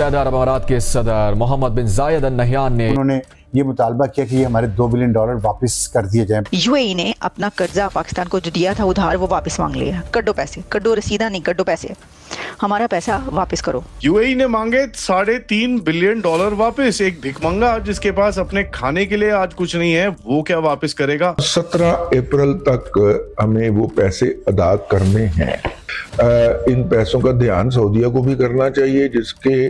मुत्तहदा अरब अमारात के सदर मोहम्मद बिन जायद अल नहयान ने उन्होंने ये मुतालबा किया कि ये हमारे $2 बिलियन वापस कर दिए जाएं। यूएई ने अपना कर्जा पाकिस्तान को जो दिया था उधार वो वापस मांग लिया। कड्डो पैसे, कड्डो रसीदा नहीं, कड्डो पैसे, हमारा पैसा वापस करो। यूएई ने मांगे $3.5 बिलियन वापस। एक भिखमंगा जिसके पास अपने खाने के लिए आज कुछ नहीं है, वो क्या वापस करेगा? 17 अप्रैल तक हमें वो पैसे अदा करने हैं। इन पैसों का ध्यान सऊदीया को भी करना चाहिए, जिसके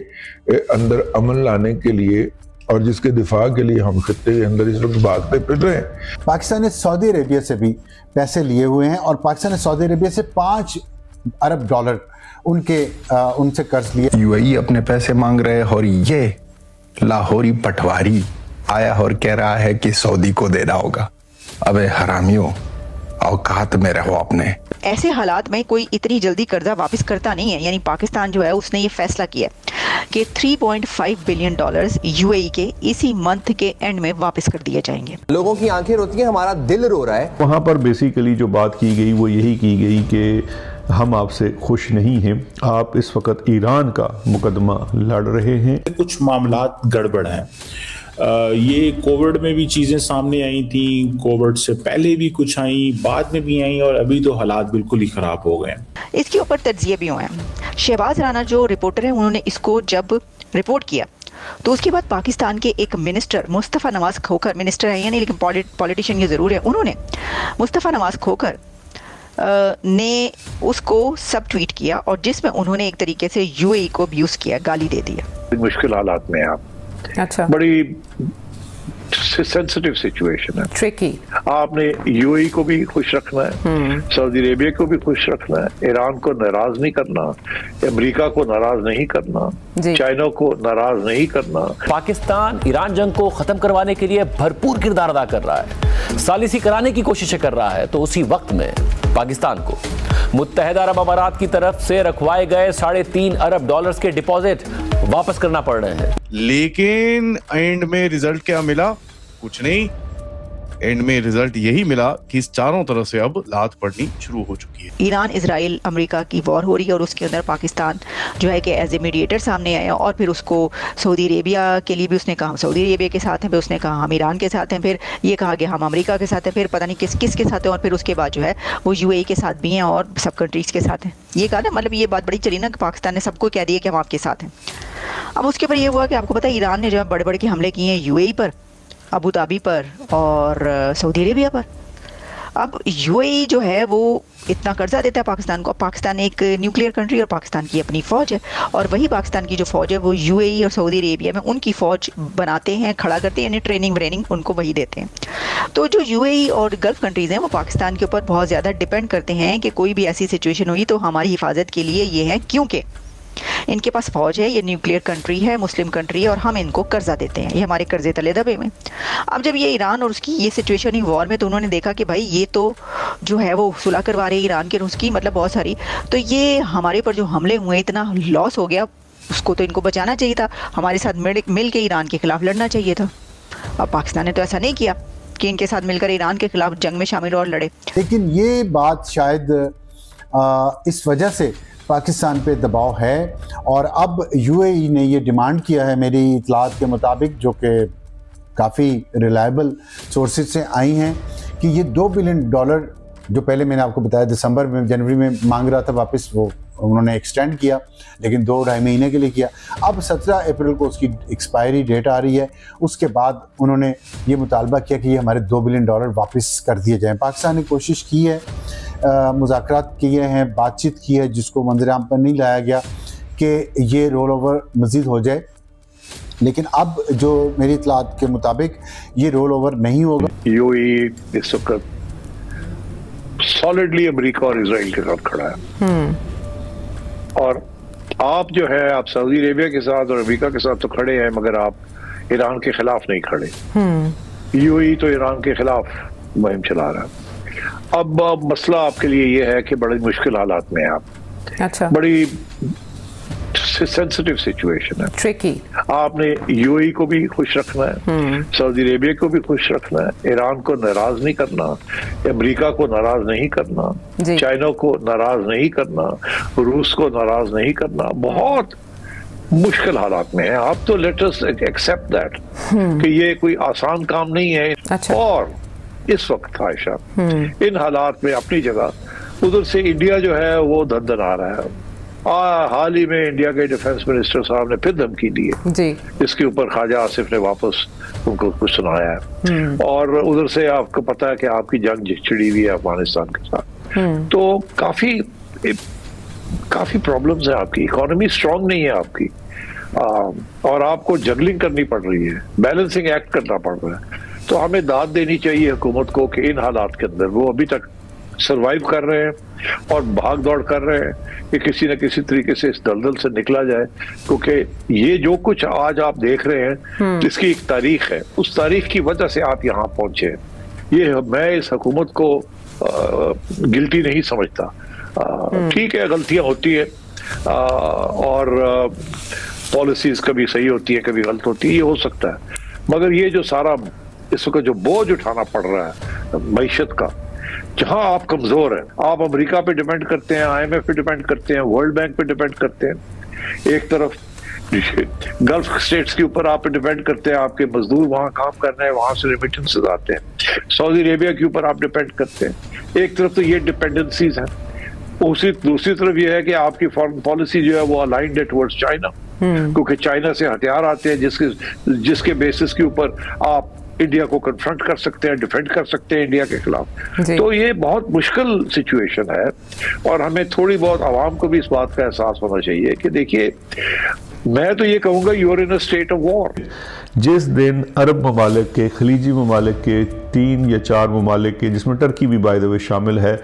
अंदर अमन लाने के लिए और जिसके दिफा के लिए हम खित्ते के अंदर इस वक्त भागते फिर रहे हैं। पाकिस्तान ने सऊदी अरेबिया से भी पैसे लिए हुए हैं और पाकिस्तान ने सऊदी अरेबिया से $5 अरब उनसे कर्ज लिए। यूएई अपने पैसे मांग रहे हैं और ये लाहौरी पटवारी आया और कह रहा है कि सऊदी को देना होगा। अबे हरामियों, औकात में रहो अपने। ऐसे हालात में कोई इतनी जल्दी कर्जा वापस करता नहीं है। यानी पाकिस्तान जो है उसने ये फैसला किया कि $3.5 बिलियन यूएई के इसी मंथ के एंड में वापस कर दिए जाएंगे। लोगों की आंखें रोती हैं, हमारा दिल रो रहा है। वहाँ पर बेसिकली जो बात की गई वो यही की गई कि हम आपसे खुश नहीं हैं, आप इस वक्त ईरान का मुकदमा लड़ रहे हैं। कुछ मामलात गड़बड़ हैं। ये कोविड में भी चीज़ें सामने आई थी, कोविड से पहले भी कुछ आई, बाद में भी आई और अभी तो हालात बिल्कुल ही ख़राब हो गए। इसके ऊपर तज्जिए भी हुए हैं। शहबाज राना जो रिपोर्टर है उन्होंने इसको जब रिपोर्ट किया तो उसके बाद पाकिस्तान के एक मिनिस्टर मुस्तफ़ा नवाज खोखर, मिनिस्टर है या नहीं लेकिन पॉलिटिशियन ये ज़रूर है, उन्होंने मुस्तफ़ा नवाज खोखर ने उसको सब ट्वीट किया और जिसमें उन्होंने एक तरीके से यूएई को अब्यूज़ किया, गाली दे दिया। मुश्किल हालात में आप, अच्छा, बड़ी सेंसिटिव सिचुएशन है, ट्रिकी। आपने यूएई को भी खुश रखना है, सऊदी अरेबिया को भी खुश रखना है, ईरान को नाराज नहीं करना, अमेरिका को नाराज नहीं करना, चाइना को नाराज नहीं करना। पाकिस्तान ईरान जंग को खत्म करवाने के लिए भरपूर किरदार अदा कर रहा है, सालिसी कराने की कोशिशें कर रहा है। तो उसी वक्त में पाकिस्तान को मुत्तहदा अरब अमारात की तरफ से रखवाए गए $3.5 अरब के डिपॉजिट वापस करना पड़ रहे हैं। लेकिन एंड में रिजल्ट क्या मिला? कुछ नहीं। एंड में रिजल्ट यही मिला कि इस चारों तरफ से अब लात पड़नी शुरू हो चुकी है। ईरान, इजराइल, अमेरिका की वॉर हो रही है और उसके अंदर पाकिस्तान जो है कि एज ए मीडिएटर सामने आया और फिर उसको सऊदी अरेबिया के लिए भी उसने कहा हम सऊदी अरेबिया के साथ हैं, फिर उसने कहा हम ईरान के साथ हैं, फिर ये कहा कि हम अमेरिका के साथ हैं, फिर पता नहीं किस किस के साथ हैं और फिर उसके बाद जो है वो यूएई के साथ भी हैं और सब कंट्रीज़ के साथ हैं। ये कहा ना, मतलब ये बात बड़ी चली ना कि पाकिस्तान ने सबको कह दिया कि हम आपके साथ हैं। अब उसके ऊपर ये हुआ कि आपको पता है ईरान ने जो है बड़े बड़े के हमले किए हैं यूएई पर, अबू धाबी पर और सऊदी अरेबिया पर। अब यूएई जो है वो इतना कर्जा देता है पाकिस्तान को। पाकिस्तान एक न्यूक्लियर कंट्री और पाकिस्तान की अपनी फ़ौज है और वही पाकिस्तान की जो फ़ौज है वो यूएई और सऊदी अरेबिया में उनकी फ़ौज बनाते हैं, खड़ा करते हैं, यानी ट्रेनिंग व्रेनिंग उनको वही देते हैं। तो जो यूएई और गल्फ़ कंट्रीज़ हैं वो पाकिस्तान के ऊपर बहुत ज़्यादा डिपेंड करते हैं कि कोई भी ऐसी सिचुएशन हुई तो हमारी हिफाजत के लिए ये है, क्योंकि इनके पास फौज है, ये न्यूक्लियर कंट्री है, मुस्लिम कंट्री है और हम इनको कर्जा देते हैं, ये हमारे कर्जे तले दबे में। अब जब ये ईरान और उसकी ये सिचुएशन हुई वॉर में तो उन्होंने देखा कि भाई ये तो जो है वो सुलह करवा रहे हैं ईरान के, उसकी मतलब बहुत सारी, तो ये हमारे पर जो हमले हुए इतना लॉस हो गया, उसको तो इनको बचाना चाहिए था, हमारे साथ मिल के ईरान के खिलाफ लड़ना चाहिए था। अब पाकिस्तान ने तो ऐसा नहीं किया कि इनके साथ मिलकर ईरान के खिलाफ जंग में शामिल और लड़े। लेकिन ये बात शायद इस वजह से पाकिस्तान पे दबाव है और अब यूएई ने ये डिमांड किया है मेरी इतलात के मुताबिक, जो कि काफ़ी रिलायबल सोर्सेज से आई हैं, कि ये $2 बिलियन जो पहले मैंने आपको बताया दिसंबर में, जनवरी में मांग रहा था वापस, वो उन्होंने एक्सटेंड किया लेकिन 2-2.5 महीने के लिए किया। अब 17 अप्रैल को उसकी एक्सपायरी डेट आ रही है। उसके बाद उन्होंने ये मुतालबा किया कि ये हमारे $2 बिलियन वापस कर दिए जाएँ। पाकिस्तान ने कोशिश की है, मुज़ाकरात किए हैं, बातचीत की है, जिसको मंजर-आम पर नहीं लाया गया कि ये रोल ओवर मज़ीद हो जाए, लेकिन अब जो मेरी इतलात के मुताबिक ये रोल ओवर नहीं होगा। यूएई इस वक्त सॉलिडली अमेरिका और इजराइल के साथ खड़ा है और आप जो है आप सऊदी अरेबिया के साथ और अमेरिका के साथ तो खड़े हैं, मगर आप ईरान के खिलाफ नहीं खड़े। यूएई तो ईरान के खिलाफ मुहिम चला रहा है। अब मसला आपके लिए ये है कि बड़ी मुश्किल हालात में आप, अच्छा, बड़ी सेंसिटिव सिचुएशन है, ट्रिकी। आपने यूएई को भी खुश रखना है, सऊदी अरेबिया को भी खुश रखना है, ईरान को नाराज नहीं करना, अमेरिका को नाराज नहीं करना, चाइना को नाराज नहीं करना, रूस को नाराज नहीं करना। बहुत मुश्किल हालात में है। आप तो लेट अस एक्सेप्ट दैट कि ये कोई आसान काम नहीं है। अच्छा। और इस वक्त आयशा इन हालात में अपनी जगह, उधर से इंडिया जो है वो धंधन आ रहा है। हाल ही में इंडिया के डिफेंस मिनिस्टर साहब ने फिर धमकी दी है जी। इसके ऊपर ख्वाजा आसिफ ने वापस उनको कुछ सुनाया है। और उधर से आपको पता है कि आपकी जंग छिड़ी हुई है अफगानिस्तान के साथ। तो काफी प्रॉब्लम्स है, आपकी इकोनॉमी स्ट्रांग नहीं है आपकी, और आपको जगलिंग करनी पड़ रही है, बैलेंसिंग एक्ट करना पड़ रहा है। तो हमें दाद देनी चाहिए हुकूमत को कि इन हालात के अंदर वो अभी तक सरवाइव कर रहे हैं और भाग दौड़ कर रहे हैं कि किसी न किसी तरीके से इस दलदल से निकला जाए। क्योंकि ये जो कुछ आज आप देख रहे हैं जिसकी एक तारीख है, उस तारीख की वजह से आप यहाँ पहुंचे हैं। ये मैं इस हुकूमत को गिल्टी नहीं समझता। ठीक है, गलतियां होती है और पॉलिसीज कभी सही होती है कभी गलत होती है, ये हो सकता है। मगर ये जो सारा इस वक्त जो बोझ उठाना पड़ रहा है मईशत का, जहां आप कमजोर हैं, आप अमेरिका पे डिपेंड करते हैं, IMF पे डिपेंड करते हैं, वर्ल्ड बैंक पे डिपेंड करते हैं, एक तरफ गल्फ स्टेट्स के ऊपर आप डिपेंड करते हैं, आपके मजदूर वहां काम कर रहे हैं, वहां से रेमिटेंसेस आते हैं, सऊदी अरेबिया के ऊपर आप डिपेंड करते हैं। एक तरफ तो ये डिपेंडेंसीज हैं, दूसरी तरफ ये है कि आपकी फॉरेन पॉलिसी जो है वो अलाइंड है टुवर्ड्स चाइना, क्योंकि चाइना से हथियार आते हैं जिसके बेसिस के ऊपर आप इंडिया को कन्फ्रंट कर सकते हैं, डिफेंड कर सकते हैं इंडिया के खिलाफ। तो ये बहुत मुश्किल सिचुएशन है और हमें थोड़ी बहुत आवाम को भी इस बात का एहसास होना चाहिए कि देखिए, मैं तो ये कहूंगा you are in a state of war. जिस दिन अरब ममालिक के, खलीजी ममालिक के 3 या 4 ममालिक के, जिसमें टर्की भी बाय द वे शामिल है,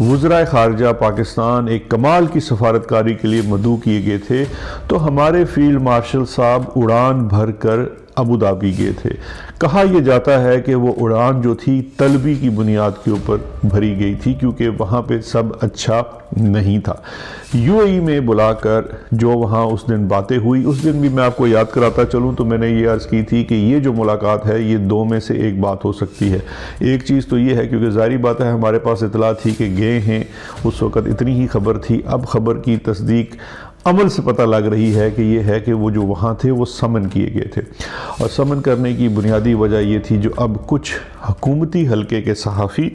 वज़राए ख़ारजा पाकिस्तान एक कमाल की सफारतकारी के लिए मदऊ किए गए थे, तो हमारे फील्ड मार्शल साहब उड़ान भर कर अबू धाबी गए थे। कहा यह जाता है कि वो उड़ान जो थी तलबी की बुनियाद के ऊपर भरी गई थी, क्योंकि वहाँ पे सब अच्छा नहीं था। UAE में बुलाकर जो वहाँ उस दिन बातें हुई, उस दिन भी मैं आपको याद कराता चलूँ तो मैंने ये अर्ज़ की थी कि ये जो मुलाकात है ये 2 में से एक बात हो सकती है। एक चीज़ तो ये है, क्योंकि ज़ाहिर बात है हमारे पास इतला थी कि गए हैं, उस वक़्त इतनी ही खबर थी। अब खबर की तस्दीक अमल से पता लग रही है कि ये है कि वो जो वहाँ थे वो समन किए गए थे, और समन करने की बुनियादी वजह ये थी जो अब कुछ हुकूमती हलके के सहाफ़ी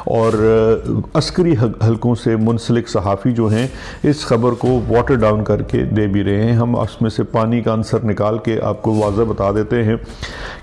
और अस्करी हलकों से मुंसलिक सहाफ़ी जो हैं इस ख़बर को वाटर डाउन करके दे भी रहे हैं। हम उसमें से पानी का आंसर निकाल के आपको वाज़ह बता देते हैं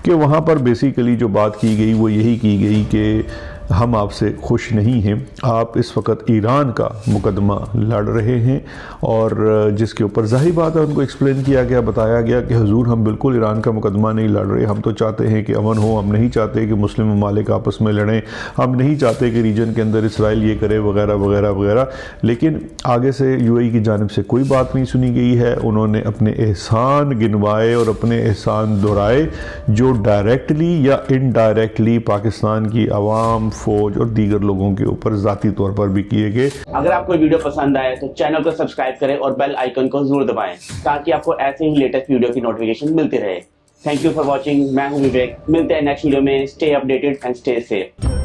कि वहाँ पर बेसिकली जो बात की गई वो यही की गई कि हम आपसे खुश नहीं हैं, आप इस वक्त ईरान का मुकदमा लड़ रहे हैं, और जिसके ऊपर ज़ाहिर बात है उनको एक्सप्लेन किया गया, बताया गया कि हुजूर हम बिल्कुल ईरान का मुकदमा नहीं लड़ रहे, हम तो चाहते हैं कि अमन हो, हम नहीं चाहते कि मुस्लिम ममालिक आपस में लड़ें, हम नहीं चाहते कि रीजन के अंदर इसराइल ये करे वगैरह वगैरह वगैरह। लेकिन आगे से UAE की जानिब से कोई बात नहीं सुनी गई है। उन्होंने अपने एहसान गिनवाए और अपने एहसान दोहराए जो डायरेक्टली या इनडायरेक्टली पाकिस्तान की आवाम, फौज और दीगर लोगों के ऊपर ज़ाती तौर पर भी किए गए। अगर आपको वीडियो पसंद आए तो चैनल को सब्सक्राइब करें और बेल आइकन को जरूर दबाएं ताकि आपको ऐसे ही लेटेस्ट वीडियो की नोटिफिकेशन मिलती रहे। Thank you for watching. मैं हूं विवेक, मिलते हैं नेक्स्ट वीडियो में। Stay updated and stay safe.